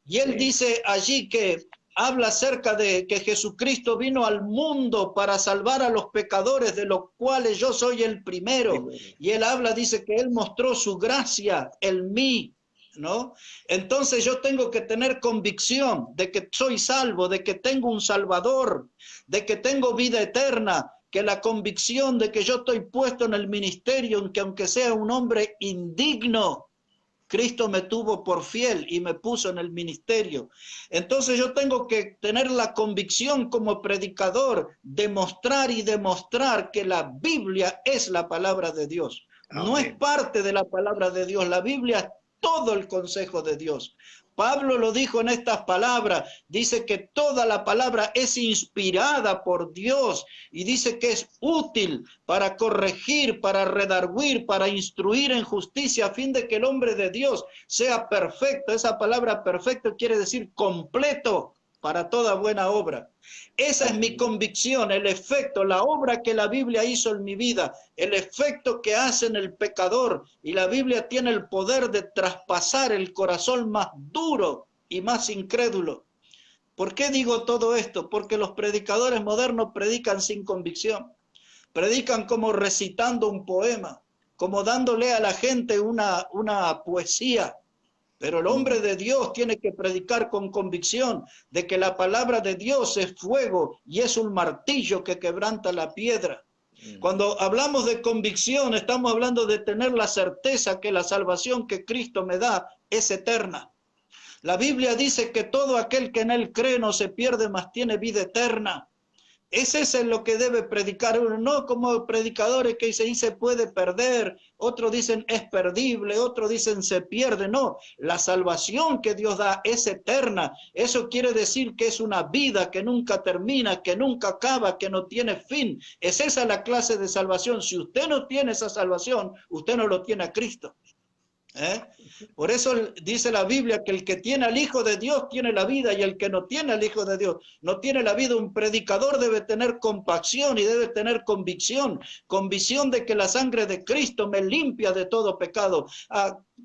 [SPEAKER 2] Y él dice allí que habla acerca de que Jesucristo vino al mundo para salvar a los pecadores, de los cuales yo soy el primero. Y él habla, dice que él mostró su gracia en mí, ¿no? Entonces yo tengo que tener convicción de que soy salvo, de que tengo un Salvador, de que tengo vida eterna, que la convicción de que yo estoy puesto en el ministerio, que aunque sea un hombre indigno, Cristo me tuvo por fiel y me puso en el ministerio. Entonces yo tengo que tener la convicción como predicador, demostrar que la Biblia es la palabra de Dios. Amén. No es parte de la palabra de Dios, la Biblia es todo el consejo de Dios. Pablo lo dijo en estas palabras, dice que toda la palabra es inspirada por Dios y dice que es útil para corregir, para redarguir, para instruir en justicia a fin de que el hombre de Dios sea perfecto. Esa palabra perfecto quiere decir completo para toda buena obra. Esa es mi convicción, el efecto, la obra que la Biblia hizo en mi vida, el efecto que hace en el pecador. Y la Biblia tiene el poder de traspasar el corazón más duro y más incrédulo. ¿Por qué digo todo esto? Porque los predicadores modernos predican sin convicción. Predican como recitando un poema, como dándole a la gente una poesía. Pero el hombre de Dios tiene que predicar con convicción de que la palabra de Dios es fuego y es un martillo que quebranta la piedra. Cuando hablamos de convicción, estamos hablando de tener la certeza que la salvación que Cristo me da es eterna. La Biblia dice que todo aquel que en él cree no se pierde, mas tiene vida eterna. Ese es lo que debe predicar uno, no como predicadores que dicen se puede perder, otros dicen es perdible, otros dicen se pierde. No, la salvación que Dios da es eterna. Eso quiere decir que es una vida que nunca termina, que nunca acaba, que no tiene fin. Es esa la clase de salvación. Si usted no tiene esa salvación, usted no lo tiene a Cristo. Por eso dice la Biblia que el que tiene al Hijo de Dios tiene la vida y el que no tiene al Hijo de Dios no tiene la vida. Un predicador debe tener compasión y debe tener convicción de que la sangre de Cristo me limpia de todo pecado,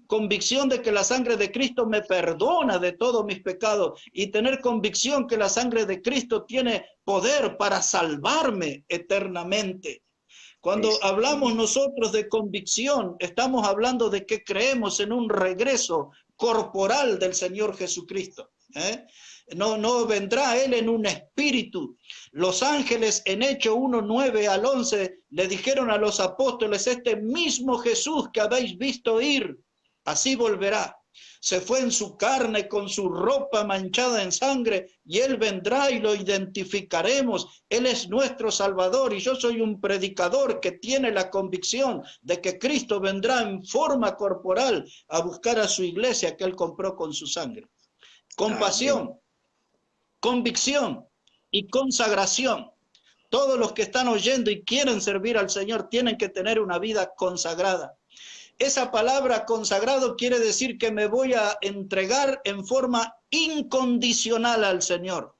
[SPEAKER 2] convicción de que la sangre de Cristo me perdona de todos mis pecados y tener convicción que la sangre de Cristo tiene poder para salvarme eternamente. Cuando hablamos nosotros de convicción, estamos hablando de que creemos en un regreso corporal del Señor Jesucristo. No vendrá Él en un espíritu. Los ángeles en Hechos 1, 9 al 11 le dijeron a los apóstoles, este mismo Jesús que habéis visto ir, así volverá. Se fue en su carne con su ropa manchada en sangre y Él vendrá y lo identificaremos. Él es nuestro Salvador y yo soy un predicador que tiene la convicción de que Cristo vendrá en forma corporal a buscar a su iglesia que Él compró con su sangre. Compasión, convicción y consagración. Todos los que están oyendo y quieren servir al Señor tienen que tener una vida consagrada. Esa palabra consagrado quiere decir que me voy a entregar en forma incondicional al Señor.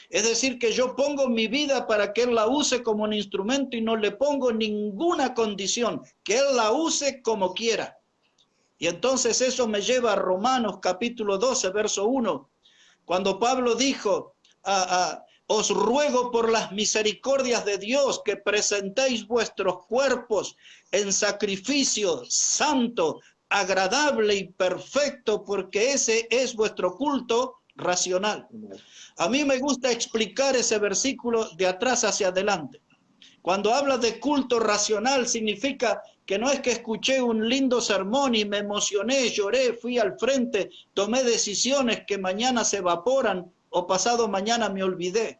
[SPEAKER 2] Es decir, que yo pongo mi vida para que Él la use como un instrumento y no le pongo ninguna condición, que Él la use como quiera. Y entonces eso me lleva a Romanos capítulo 12, verso 1, cuando Pablo dijo, os ruego por las misericordias de Dios que presentéis vuestros cuerpos en sacrificio santo, agradable y perfecto, porque ese es vuestro culto racional. A mí me gusta explicar ese versículo de atrás hacia adelante. Cuando habla de culto racional, significa que no es que escuché un lindo sermón y me emocioné, lloré, fui al frente, tomé decisiones que mañana se evaporan o pasado mañana me olvidé.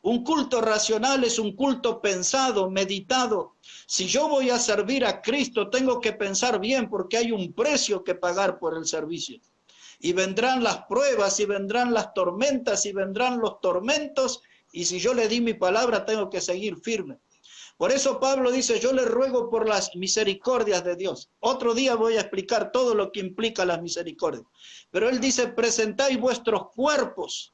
[SPEAKER 2] Un culto racional es un culto pensado, meditado. Si yo voy a servir a Cristo, tengo que pensar bien porque hay un precio que pagar por el servicio. Y vendrán las pruebas, y vendrán las tormentas, y vendrán los tormentos, y si yo le di mi palabra, tengo que seguir firme. Por eso Pablo dice, yo le ruego por las misericordias de Dios. Otro día voy a explicar todo lo que implica las misericordias. Pero él dice, presentáis vuestros cuerpos,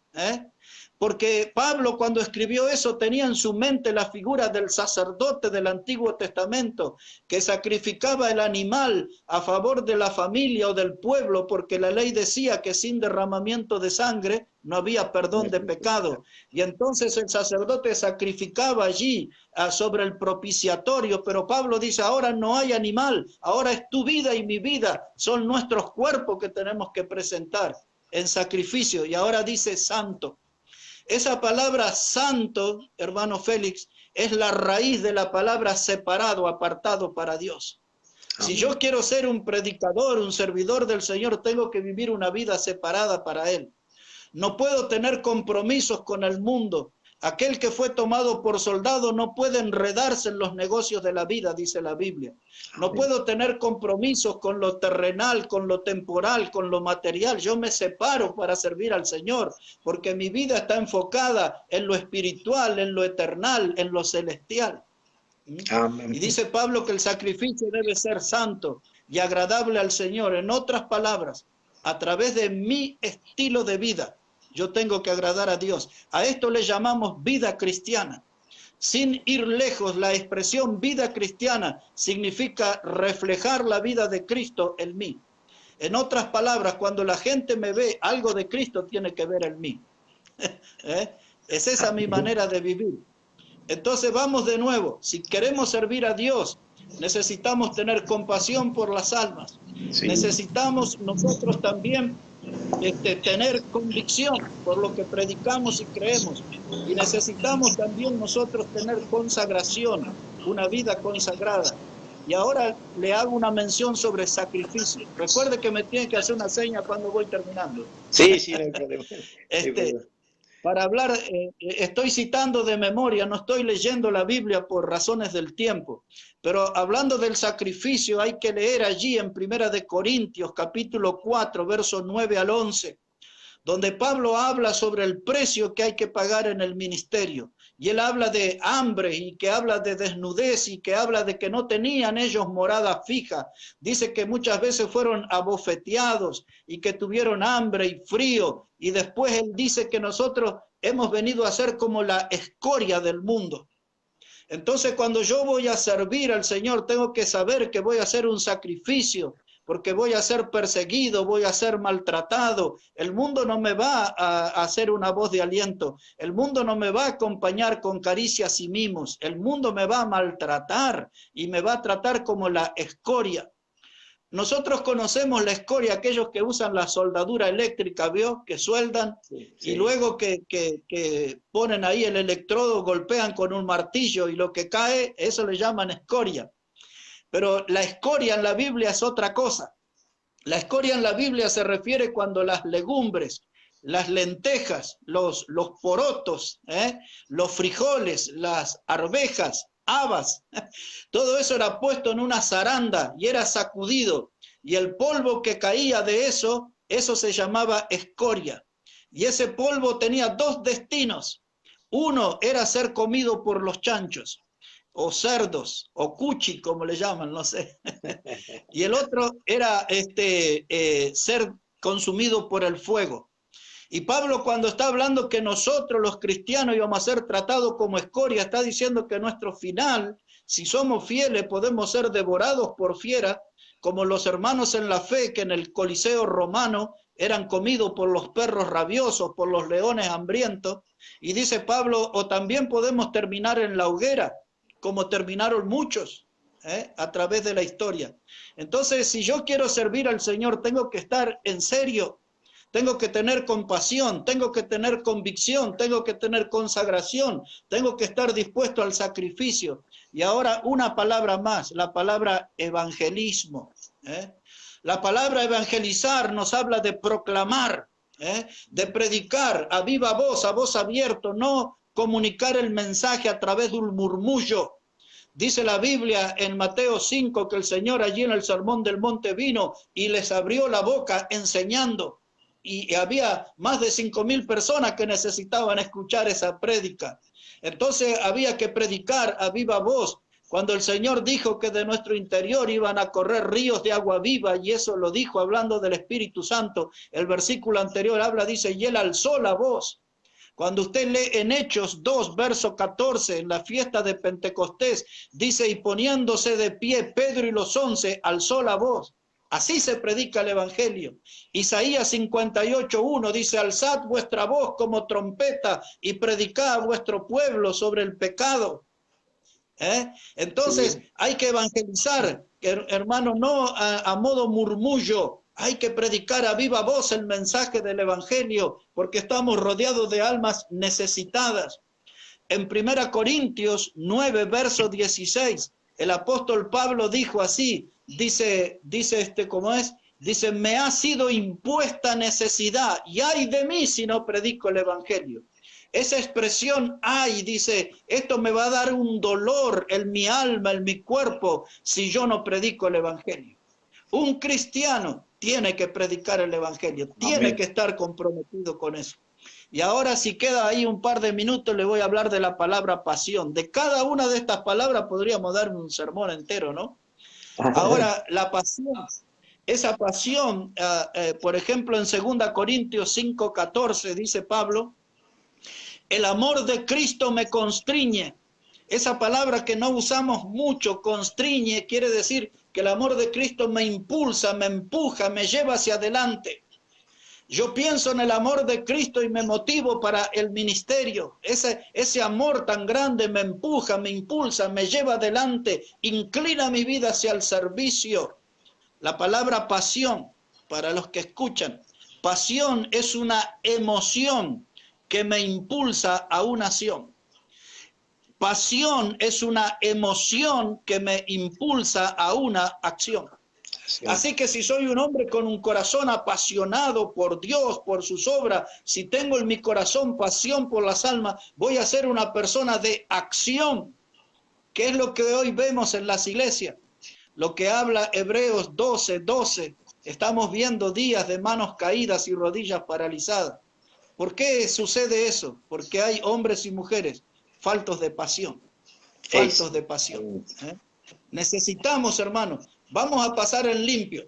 [SPEAKER 2] porque Pablo cuando escribió eso tenía en su mente la figura del sacerdote del Antiguo Testamento que sacrificaba el animal a favor de la familia o del pueblo porque la ley decía que sin derramamiento de sangre no había perdón de pecado. Y entonces el sacerdote sacrificaba allí sobre el propiciatorio, pero Pablo dice, ahora no hay animal, ahora es tu vida y mi vida, son nuestros cuerpos que tenemos que presentar en sacrificio. Y ahora dice santo. Esa palabra santo, hermano Félix, es la raíz de la palabra separado, apartado para Dios. Si yo quiero ser un predicador, un servidor del Señor, tengo que vivir una vida separada para Él. No puedo tener compromisos con el mundo. Aquel que fue tomado por soldado no puede enredarse en los negocios de la vida, dice la Biblia. No puedo tener compromisos con lo terrenal, con lo temporal, con lo material. Yo me separo para servir al Señor, porque mi vida está enfocada en lo espiritual, en lo eternal, en lo celestial. Amén. Y dice Pablo que el sacrificio debe ser santo y agradable al Señor. En otras palabras, a través de mi estilo de vida, yo tengo que agradar a Dios. A esto le llamamos vida cristiana. Sin ir lejos, la expresión vida cristiana significa reflejar la vida de Cristo en mí. En otras palabras, cuando la gente me ve, algo de Cristo tiene que ver en mí. Es esa mi manera de vivir. Entonces vamos de nuevo. Si queremos servir a Dios, necesitamos tener compasión por las almas. Sí. Necesitamos nosotros también tener convicción por lo que predicamos y creemos, y necesitamos también nosotros tener consagración, una vida consagrada. Y ahora le hago una mención sobre sacrificio. Recuerde que me tiene que hacer una seña cuando voy terminando.
[SPEAKER 1] Sí, sí, no hay problema.
[SPEAKER 2] Para hablar, estoy citando de memoria, no estoy leyendo la Biblia por razones del tiempo, pero hablando del sacrificio hay que leer allí en 1 Corintios capítulo 4, versos 9 al 11, donde Pablo habla sobre el precio que hay que pagar en el ministerio. Y él habla de hambre y que habla de desnudez y que habla de que no tenían ellos morada fija. Dice que muchas veces fueron abofeteados y que tuvieron hambre y frío. Y después él dice que nosotros hemos venido a ser como la escoria del mundo. Entonces cuando yo voy a servir al Señor tengo que saber que voy a hacer un sacrificio, porque voy a ser perseguido, voy a ser maltratado. El mundo no me va a hacer una voz de aliento. El mundo no me va a acompañar con caricias y mimos. El mundo me va a maltratar y me va a tratar como la escoria. Nosotros conocemos la escoria, aquellos que usan la soldadura eléctrica, ¿vio? Que sueldan y luego que ponen ahí el electrodo, golpean con un martillo y lo que cae, eso le llaman escoria. Pero la escoria en la Biblia es otra cosa. La escoria en la Biblia se refiere cuando las legumbres, las lentejas, los porotos, los frijoles, las arvejas, habas, todo eso era puesto en una zaranda y era sacudido. Y el polvo que caía de eso se llamaba escoria. Y ese polvo tenía dos destinos. Uno era ser comido por los chanchos, o cerdos, o cuchi, como le llaman, no sé. Y el otro era ser consumido por el fuego. Y Pablo cuando está hablando que nosotros los cristianos íbamos a ser tratados como escoria, está diciendo que nuestro final, si somos fieles, podemos ser devorados por fiera, como los hermanos en la fe que en el Coliseo romano eran comidos por los perros rabiosos, por los leones hambrientos. Y dice Pablo, o también podemos terminar en la hoguera, como terminaron muchos. a través de la historia. Entonces, si yo quiero servir al Señor, tengo que estar en serio, tengo que tener compasión, tengo que tener convicción, tengo que tener consagración, tengo que estar dispuesto al sacrificio. Y ahora una palabra más, la palabra evangelismo. La palabra evangelizar nos habla de proclamar, de predicar a viva voz, a voz abierta, no comunicar el mensaje a través de un murmullo. Dice la Biblia en Mateo 5 que el Señor allí en el Sermón del Monte vino y les abrió la boca enseñando. Y había más de 5.000 personas que necesitaban escuchar esa prédica. Entonces había que predicar a viva voz. Cuando el Señor dijo que de nuestro interior iban a correr ríos de agua viva, y eso lo dijo hablando del Espíritu Santo, el versículo anterior habla, dice, y él alzó la voz. Cuando usted lee en Hechos 2, verso 14, en la fiesta de Pentecostés, dice, y poniéndose de pie Pedro y los 11, alzó la voz. Así se predica el Evangelio. Isaías 58:1 dice, alzad vuestra voz como trompeta y predicad a vuestro pueblo sobre el pecado. Entonces, sí, hay que evangelizar, hermano, no a modo murmullo. Hay que predicar a viva voz el mensaje del Evangelio, porque estamos rodeados de almas necesitadas. En 1 Corintios 9, verso 16, el apóstol Pablo dijo así, dice ¿cómo es? Dice, me ha sido impuesta necesidad, y ay de mí si no predico el Evangelio. Esa expresión, ay, dice, esto me va a dar un dolor en mi alma, en mi cuerpo, si yo no predico el Evangelio. Un cristiano tiene que predicar el Evangelio, tiene que estar comprometido con eso. Y ahora, si queda ahí un par de minutos, le voy a hablar de la palabra pasión. De cada una de estas palabras podríamos dar un sermón entero, ¿no? Ahora, la pasión, esa pasión, por ejemplo, en 2 Corintios 5:14, dice Pablo, el amor de Cristo me constriñe. Esa palabra que no usamos mucho, constriñe, quiere decir que el amor de Cristo me impulsa, me empuja, me lleva hacia adelante. Yo pienso en el amor de Cristo y me motivo para el ministerio. Ese amor tan grande me empuja, me impulsa, me lleva adelante, inclina mi vida hacia el servicio. La palabra pasión, para los que escuchan, pasión es una emoción que me impulsa a una acción. Pasión es una emoción que me impulsa a una acción. Así que si soy un hombre con un corazón apasionado por Dios, por sus obras, si tengo en mi corazón pasión por las almas, voy a ser una persona de acción, que es lo que hoy vemos en las iglesias. Lo que habla Hebreos 12:12, estamos viendo días de manos caídas y rodillas paralizadas. ¿Por qué sucede eso? Porque hay hombres y mujeres faltos de pasión, faltos de pasión. Necesitamos, hermanos, vamos a pasar en limpio.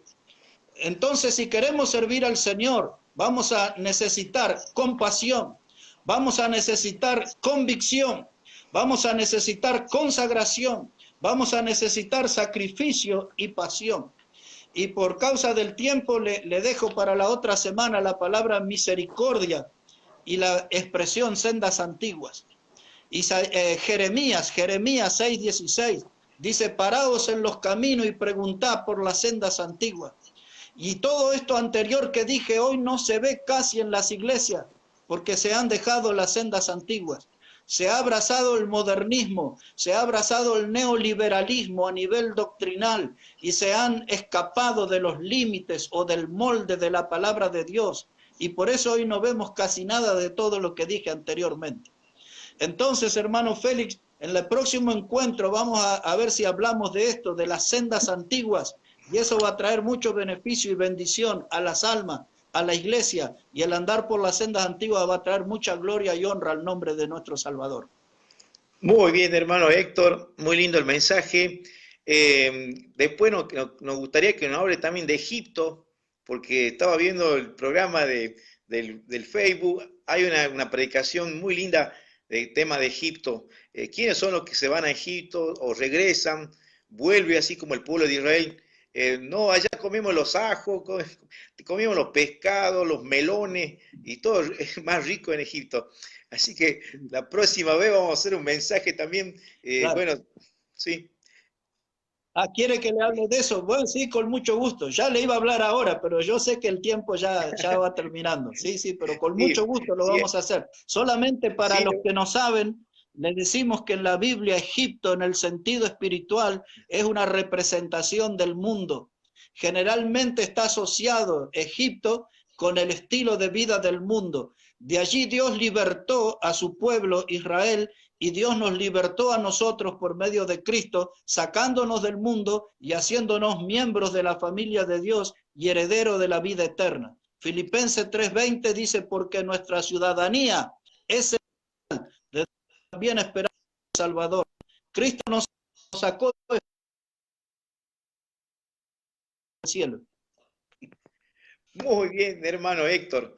[SPEAKER 2] Entonces, si queremos servir al Señor, vamos a necesitar compasión, vamos a necesitar convicción, vamos a necesitar consagración, vamos a necesitar sacrificio y pasión. Y por causa del tiempo le dejo para la otra semana la palabra misericordia y la expresión sendas antiguas. Y Jeremías 6:16 dice, paraos en los caminos y preguntad por las sendas antiguas. Y todo esto anterior que dije hoy no se ve casi en las iglesias, porque se han dejado las sendas antiguas. Se ha abrazado el modernismo, se ha abrazado el neoliberalismo a nivel doctrinal y se han escapado de los límites o del molde de la palabra de Dios. Y por eso hoy no vemos casi nada de todo lo que dije anteriormente. Entonces, hermano Félix, en el próximo encuentro vamos a ver si hablamos de esto, de las sendas antiguas, y eso va a traer mucho beneficio y bendición a las almas, a la iglesia, y el andar por las sendas antiguas va a traer mucha gloria y honra al nombre de nuestro Salvador.
[SPEAKER 1] Muy bien, hermano Héctor, muy lindo el mensaje. Después nos gustaría que nos hable también de Egipto, porque estaba viendo el programa del Facebook, hay una predicación muy linda del tema de Egipto. ¿Quiénes son los que se van a Egipto o regresan? Vuelve así como el pueblo de Israel. No, allá comemos los ajos, comemos los pescados, los melones y todo es más rico en Egipto. Así que la próxima vez vamos a hacer un mensaje también, claro. Bueno, sí.
[SPEAKER 2] Ah, ¿quiere que le hable de eso? Bueno, sí, con mucho gusto. Ya le iba a hablar ahora, pero yo sé que el tiempo ya va terminando. Sí, sí, pero con mucho
[SPEAKER 1] Sí,
[SPEAKER 2] gusto lo
[SPEAKER 1] sí,
[SPEAKER 2] vamos a hacer. Solamente para
[SPEAKER 1] sí,
[SPEAKER 2] los que no saben, le decimos que en la Biblia Egipto, en el sentido espiritual, es una representación del mundo. Generalmente está asociado Egipto con el estilo de vida del mundo. De allí Dios libertó a su pueblo Israel y Dios nos libertó a nosotros por medio de Cristo, sacándonos del mundo y haciéndonos miembros de la familia de Dios y heredero de la vida eterna. Filipenses 3:20 dice, porque nuestra ciudadanía es de bien esperanza Salvador. Cristo nos sacó del cielo.
[SPEAKER 1] muy bien, hermano Héctor.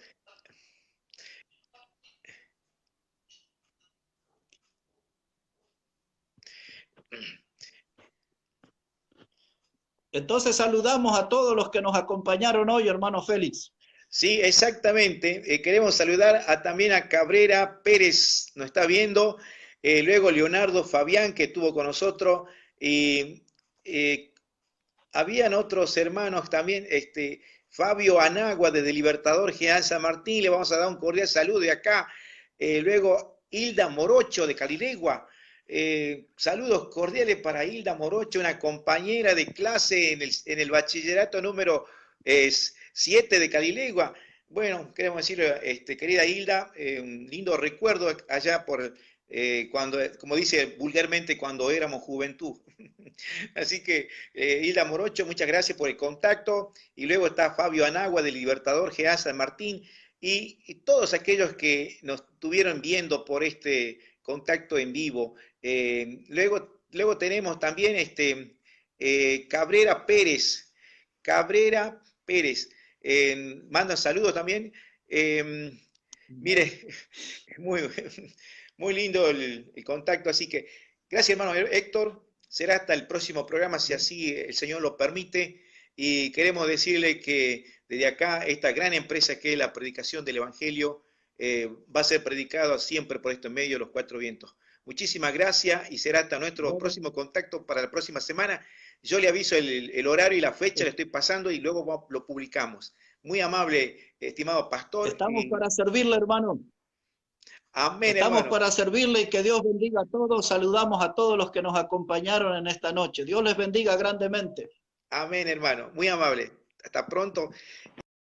[SPEAKER 2] Entonces saludamos a todos los que nos acompañaron hoy, hermano Félix.
[SPEAKER 1] Sí, exactamente. Queremos saludar también a Cabrera Pérez, nos está viendo. Luego Leonardo Fabián, que estuvo con nosotros. Y habían otros hermanos también, Fabio Anagua, desde Libertador General San Martín. Le vamos a dar un cordial saludo de acá. Luego Hilda Morocho, de Calilegua. Saludos cordiales para Hilda Morocho, una compañera de clase en el bachillerato número 7 de Calilegua. Bueno, queremos decirle, querida Hilda, un lindo recuerdo allá por cuando, como dice vulgarmente, cuando éramos juventud. Así que, Hilda Morocho, muchas gracias por el contacto. Y luego está Fabio Anagua, del Libertador GA San Martín, y todos aquellos que nos estuvieron viendo por este contacto en vivo. Luego tenemos también Cabrera Pérez. Cabrera Pérez. Manda saludos también. Mire, muy, muy lindo el contacto. Así que gracias, hermano Héctor. Será hasta el próximo programa, si así el Señor lo permite. Y queremos decirle que desde acá, esta gran empresa que es la predicación del Evangelio, va a ser predicado siempre por estos medios, los cuatro vientos. Muchísimas gracias y será hasta nuestro próximo contacto para la próxima semana. Yo le aviso el horario y la fecha, le estoy pasando y luego lo publicamos. Muy amable, estimado pastor.
[SPEAKER 2] Estamos para servirle, hermano.
[SPEAKER 1] Amén,
[SPEAKER 2] Estamos
[SPEAKER 1] hermano.
[SPEAKER 2] para servirle y que Dios bendiga a todos. Saludamos a todos los que nos acompañaron en esta noche. Dios les bendiga grandemente.
[SPEAKER 1] Amén, hermano. Muy amable. Hasta pronto.